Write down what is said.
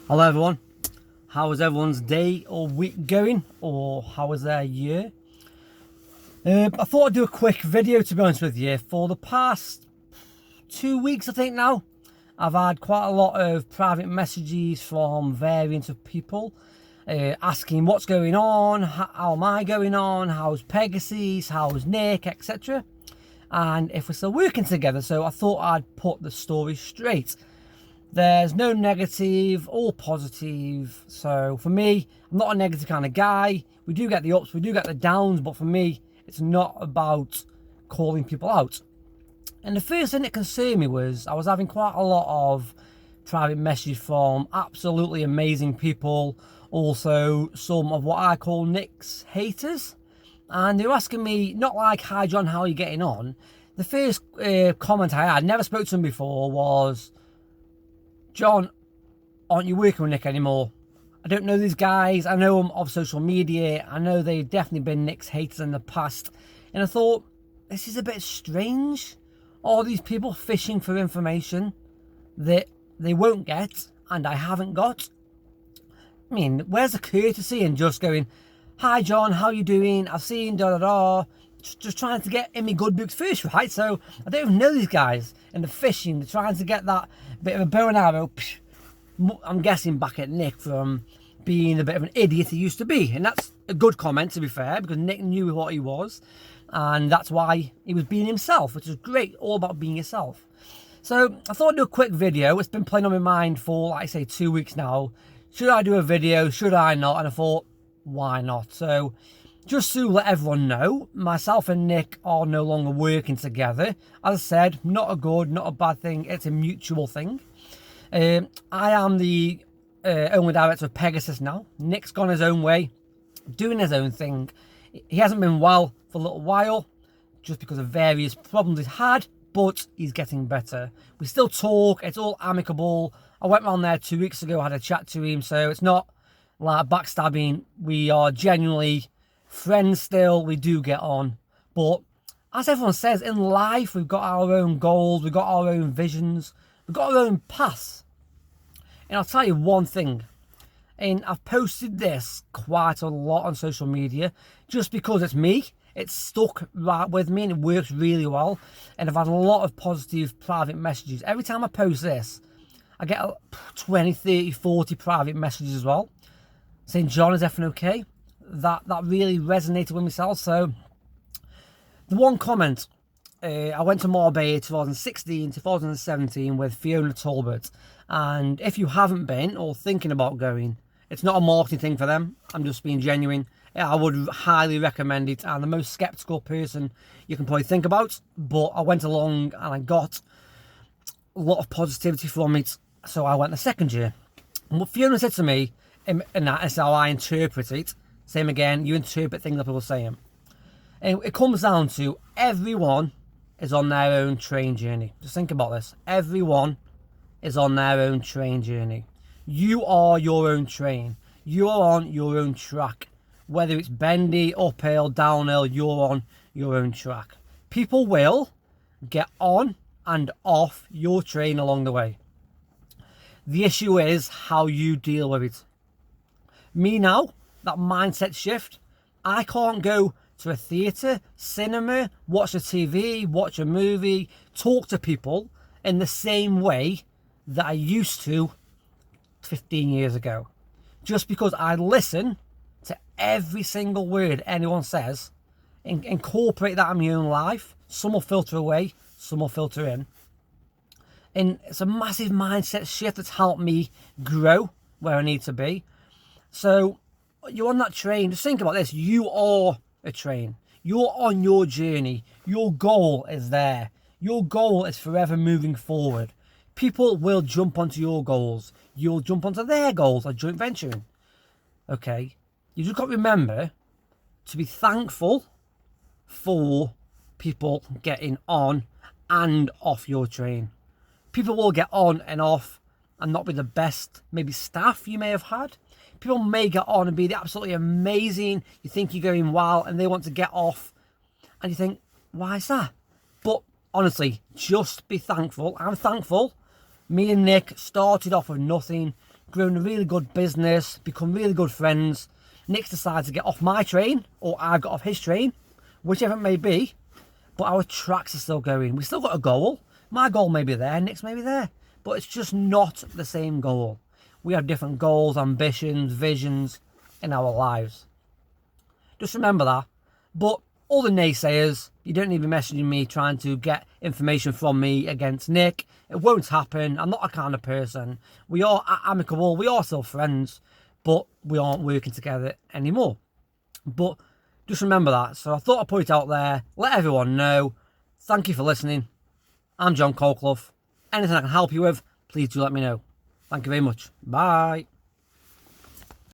Hello everyone, how is everyone's day or week going, or how is their year? I thought I'd do a quick video, to be honest with you. For the past 2 weeks I think now, I've had quite a lot of private messages from variants of people asking what's going on, how am I going on, how's Pegasus, how's Nick, etc. And if we're still working together. So I thought I'd put the story straight. There's no negative, all positive. So for me, I'm not a negative kind of guy. We do get the ups, we do get the downs, but for me, it's not about calling people out. And the first thing that concerned me was I was having quite a lot of private messages from absolutely amazing people. Also, some of what I call Nick's haters. And they were asking me, not like, "Hi John, how are you getting on?" The first comment I had, never spoke to him before, was, "John, aren't you working with Nick anymore? I don't know these guys. I know them off social media. I know they've definitely been Nick's haters in the past." And I thought, this is a bit strange. All these people fishing for information that they won't get and I haven't got. I mean, where's the courtesy in just going, "Hi John, how you doing? I've seen da-da-da." Just trying to get in my good books first, right? So I don't even know these guys, and they're fishing, they're trying to get that bit of a bow and arrow. I'm guessing back at Nick from being a bit of an idiot he used to be. And that's a good comment, to be fair, because Nick knew what he was, and that's why he was being himself, which is great, all about being yourself. So I thought I'd do a quick video. It's been playing on my mind for, like I say, 2 weeks now. Should I do a video? Should I not? And I thought, why not? So just to let everyone know, myself and Nick are no longer working together. As I said, not a good, not a bad thing. It's a mutual thing. I am the owner director of Pegasus now. Nick's gone his own way, doing his own thing. He hasn't been well for a little while, just because of various problems he's had, but he's getting better. We still talk, it's all amicable. I went round there 2 weeks ago, had a chat to him, so it's not like backstabbing. We are genuinely friends still, we do get on. But as everyone says, in life, we've got our own goals, we've got our own visions, we've got our own paths. And I'll tell you one thing, and I've posted this quite a lot on social media, just because it's me. It's stuck right with me and it works really well. And I've had a lot of positive private messages. Every time I post this, I get 20, 30, 40 private messages as well, saying, "John, is everything okay?" That really resonated with myself. So the one comment, I went to Marbella 2016, 2017 with Fiona Talbot. And if you haven't been or thinking about going, it's not a marketing thing for them. I'm just being genuine. I would highly recommend it. I'm the most skeptical person you can probably think about. But I went along and I got a lot of positivity from it. So I went the second year. And what Fiona said to me, and that is how I interpret it. Same again, you interpret things that people are saying. And it comes down to everyone is on their own train journey. Just think about this. Everyone is on their own train journey. You are your own train. You are on your own track. Whether it's bendy, uphill, downhill, you're on your own track. People will get on and off your train along the way. The issue is how you deal with it. Me now, that mindset shift, I can't go to a theatre, cinema, watch a TV, watch a movie, talk to people in the same way that I used to 15 years ago. Just because I listen to every single word anyone says, and incorporate that in my own life. Some will filter away, some will filter in. And it's a massive mindset shift that's helped me grow where I need to be. So you're on that train. Just think about this. You are a train. You're on your journey. Your goal is there. Your goal is forever moving forward. People will jump onto your goals. You'll jump onto their goals, like joint venturing. Okay? You just got to remember to be thankful for people getting on and off your train. People will get on and off and not be the best, maybe staff you may have had. People may get on and be absolutely amazing. You think you're going wild and they want to get off. And you think, why is that? But honestly, just be thankful. I'm thankful. Me and Nick started off with nothing. grown a really good business, become really good friends. Nick's decided to get off my train, or I got off his train, whichever it may be, but our tracks are still going. We still got a goal. My goal may be there, Nick's may be there, but it's just not the same goal. We have different goals, ambitions, visions in our lives. Just remember that. But all the naysayers, you don't need to be messaging me trying to get information from me against Nick. It won't happen. I'm not a kind of person. We are amicable. We are still friends, but we aren't working together anymore. But just remember that. So I thought I'd put it out there. Let everyone know. Thank you for listening. I'm John Colclough. Anything I can help you with, please do let me know. Thank you very much. Bye.